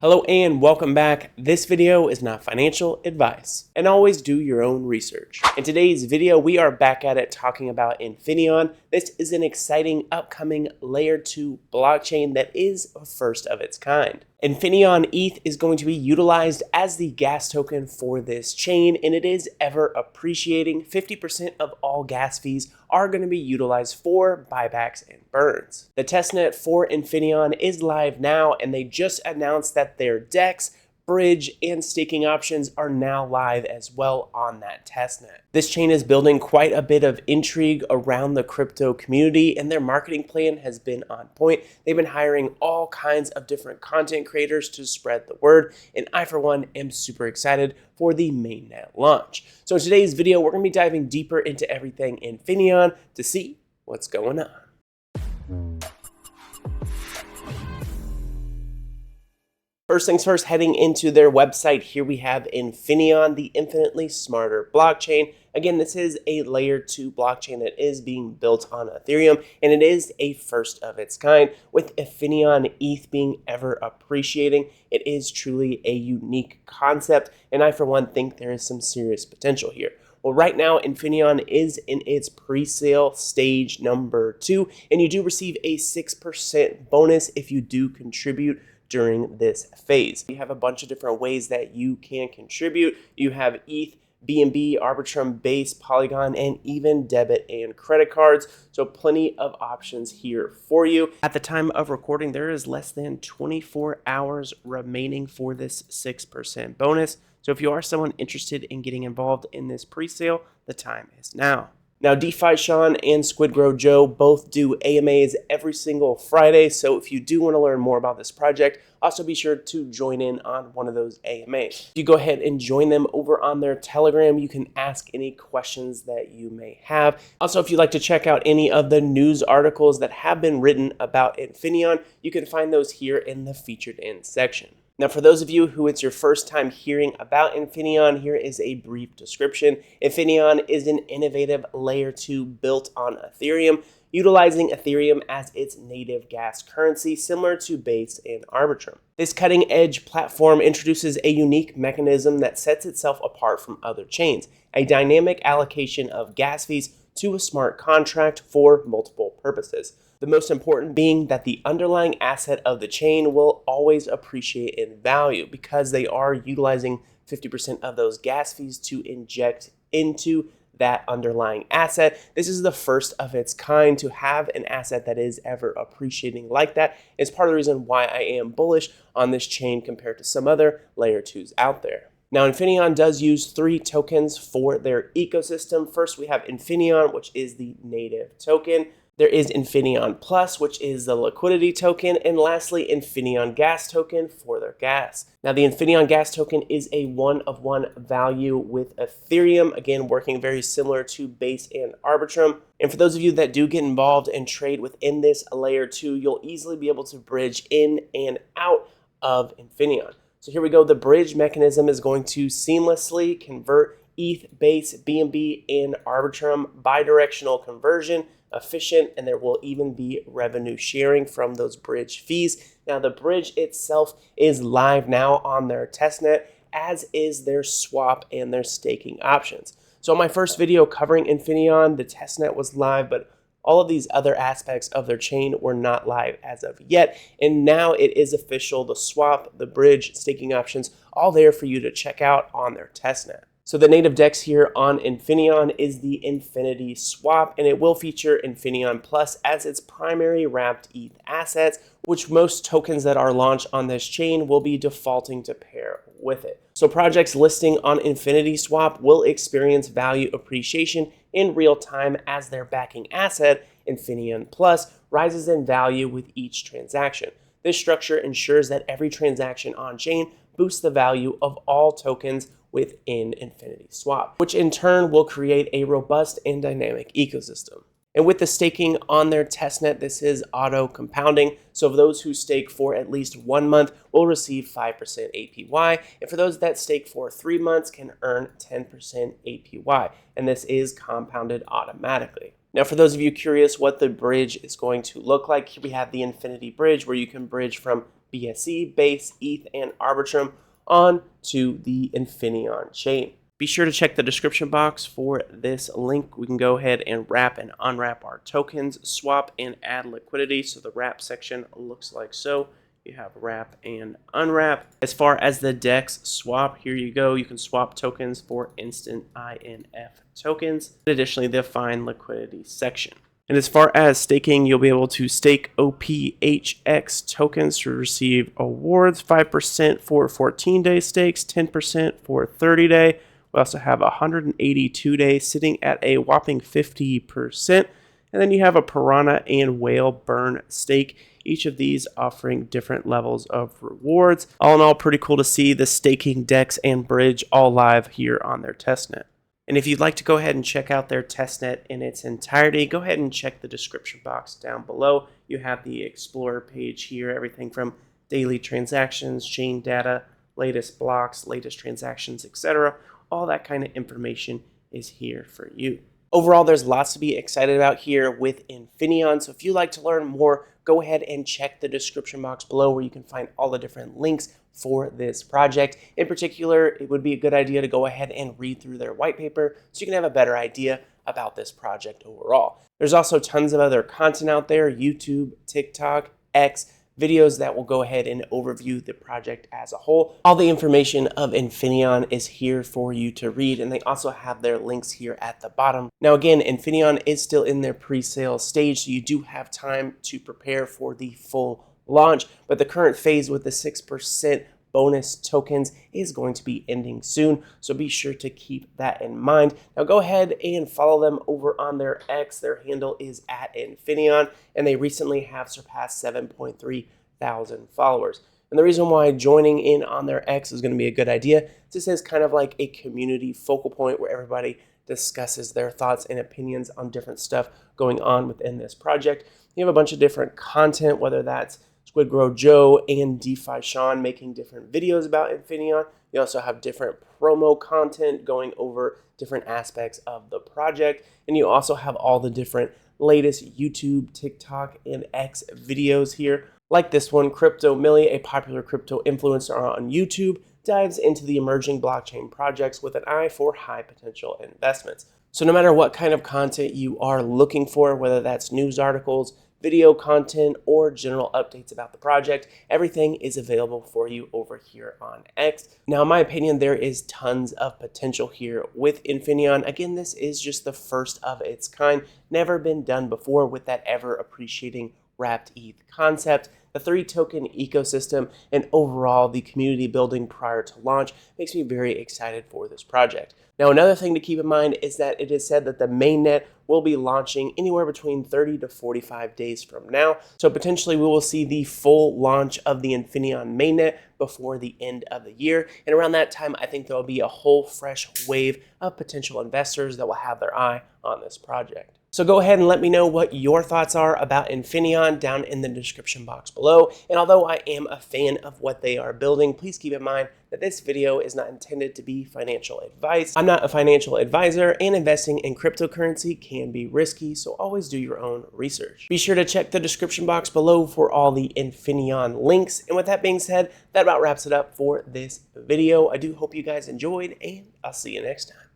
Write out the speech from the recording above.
Hello and welcome back. This video is not financial advice, and always do your own research. In today's video, we are back at it talking about Infinaeon. This is an exciting upcoming layer 2 blockchain that is a first of its kind. Infinaeon ETH is going to be utilized as the gas token for this chain, and it is ever appreciating. 50% of all gas fees are going to be utilized for buybacks and burns. The testnet for Infinaeon is live now, and they just announced that their DEX, bridge, and staking options are now live as well on that testnet. This chain is building quite a bit of intrigue around the crypto community, and their marketing plan has been on point. They've been hiring all kinds of different content creators to spread the word, and I, for one, am super excited for the mainnet launch. So in today's video, we're going to be diving deeper into everything Infinaeon to see what's going on. First things first, heading into their website, here we have Infinaeon, the infinitely smarter blockchain. Again, this is a layer 2 blockchain that is being built on Ethereum, and it is a first of its kind. With Infinaeon ETH being ever appreciating, it is truly a unique concept, and I, for one, think there is some serious potential here. Well, right now, Infinaeon is in its pre-sale stage number 2, and you do receive a 6% bonus if you do contribute during this phase. You have a bunch of different ways that you can contribute. You have ETH, BNB, Arbitrum, Base, Polygon, and even debit and credit cards. So plenty of options here for you. At the time of recording, there is less than 24 hours remaining for this 6% bonus. So if you are someone interested in getting involved in this pre-sale, the time is now. Now, DeFi Sean and SquidGrow Joe both do AMAs every single Friday, so if you do want to learn more about this project, also be sure to join in on one of those AMAs. If you go ahead and join them over on their Telegram, you can ask any questions that you may have. Also, if you'd like to check out any of the news articles that have been written about Infinaeon, you can find those here in the Featured In section. Now, for those of you who it's your first time hearing about Infinaeon, here is a brief description. Infinaeon is an innovative layer 2 built on Ethereum, utilizing Ethereum as its native gas currency, similar to Base and Arbitrum. This cutting-edge platform introduces a unique mechanism that sets itself apart from other chains, a dynamic allocation of gas fees to a smart contract for multiple purposes. The most important being that the underlying asset of the chain will always appreciate in value because they are utilizing 50% of those gas fees to inject into that underlying asset. This is the first of its kind to have an asset that is ever appreciating like that. It's part of the reason why I am bullish on this chain compared to some other layer 2s out there. Now, Infinaeon does use 3 tokens for their ecosystem. First, we have Infinaeon, which is the native token. There is Infinaeon Plus, which is the liquidity token, and lastly, Infinaeon Gas token for their gas. Now, the Infinaeon Gas token is a one-of-one value with Ethereum, again, working very similar to Base and Arbitrum. And for those of you that do get involved and trade within this layer 2, you'll easily be able to bridge in and out of Infinaeon. So here we go. The bridge mechanism is going to seamlessly convert ETH, Base, BNB, and Arbitrum bidirectional conversion, efficient, and there will even be revenue sharing from those bridge fees. Now, the bridge itself is live now on their testnet, as is their swap and their staking options. So in my first video covering Infinaeon, the testnet was live, but all of these other aspects of their chain were not live as of yet, and now it is official. The swap, the bridge, staking options, all there for you to check out on their testnet. So the native DEX here on Infinaeon is the Infinity Swap, and it will feature Infinaeon Plus as its primary wrapped ETH assets, which most tokens that are launched on this chain will be defaulting to pair with it. So projects listing on Infinity Swap will experience value appreciation in real time as their backing asset, Infinaeon Plus, rises in value with each transaction. This structure ensures that every transaction on-chain boosts the value of all tokens within Infinity Swap, which in turn will create a robust and dynamic ecosystem. And with the staking on their testnet, this is auto compounding. So those who stake for at least 1 month will receive 5% APY. And for those that stake for 3 months can earn 10% APY. And this is compounded automatically. Now, for those of you curious what the bridge is going to look like, here we have the Infinity Bridge where you can bridge from BSC, Base, ETH, and Arbitrum onto the Infinaeon chain. Be sure to check the description box for this link. We can go ahead and wrap and unwrap our tokens, swap and add liquidity. So the wrap section looks like so. You have wrap and unwrap. As far as the DEX swap, here you go. You can swap tokens for instant INF tokens. Additionally, the find liquidity section. And as far as staking, you'll be able to stake OPHX tokens to receive awards, 5% for 14-day stakes, 10% for 30-day. We also have 182-day sitting at a whopping 50%. And then you have a piranha and whale burn stake, each of these offering different levels of rewards. All in all, pretty cool to see the staking DEX and bridge all live here on their testnet. And if you'd like to go ahead and check out their testnet in its entirety, go ahead and check the description box down below. You have the Explorer page here, everything from daily transactions, chain data, latest blocks, latest transactions, etc. All that kind of information is here for you. Overall, there's lots to be excited about here with Infinaeon. So if you'd like to learn more, go ahead and check the description box below where you can find all the different links for this project. In particular, it would be a good idea to go ahead and read through their white paper so you can have a better idea about this project overall. There's also tons of other content out there, YouTube, TikTok, X, videos that will go ahead and overview the project as a whole. All the information of Infinaeon is here for you to read, and they also have their links here at the bottom. Now again, Infinaeon is still in their pre-sale stage, so you do have time to prepare for the full launch, but the current phase with the 6% bonus tokens is going to be ending soon, so be sure to keep that in mind. Now go ahead and follow them over on their X. Their handle is @Infinaeon, and they recently have surpassed 7.3 thousand followers. And the reason why joining in on their X is going to be a good idea is this is kind of like a community focal point where everybody discusses their thoughts and opinions on different stuff going on within this project. You have a bunch of different content, whether that's Squid Grow Joe and DeFi Sean making different videos about Infinaeon. You also have different promo content going over different aspects of the project. And you also have all the different latest YouTube, TikTok, and X videos here. Like this one, Crypto Millie, a popular crypto influencer on YouTube, dives into the emerging blockchain projects with an eye for high potential investments. So no matter what kind of content you are looking for, whether that's news articles, video content, or general updates about the project, everything is available for you over here on X. Now, in my opinion, there is tons of potential here with Infinaeon. Again, this is just the first of its kind, never been done before with that ever appreciating wrapped ETH concept. The 3-token ecosystem and overall the community building prior to launch makes me very excited for this project. Now, another thing to keep in mind is that it is said that the mainnet will be launching anywhere between 30 to 45 days from now. So potentially we will see the full launch of the Infinaeon mainnet before the end of the year. And around that time, I think there will be a whole fresh wave of potential investors that will have their eye on this project. So go ahead and let me know what your thoughts are about Infinaeon down in the description box below. And although I am a fan of what they are building, please keep in mind that this video is not intended to be financial advice. I'm not a financial advisor, and investing in cryptocurrency can be risky, so always do your own research. Be sure to check the description box below for all the Infinaeon links. And with that being said, that about wraps it up for this video. I do hope you guys enjoyed, and I'll see you next time.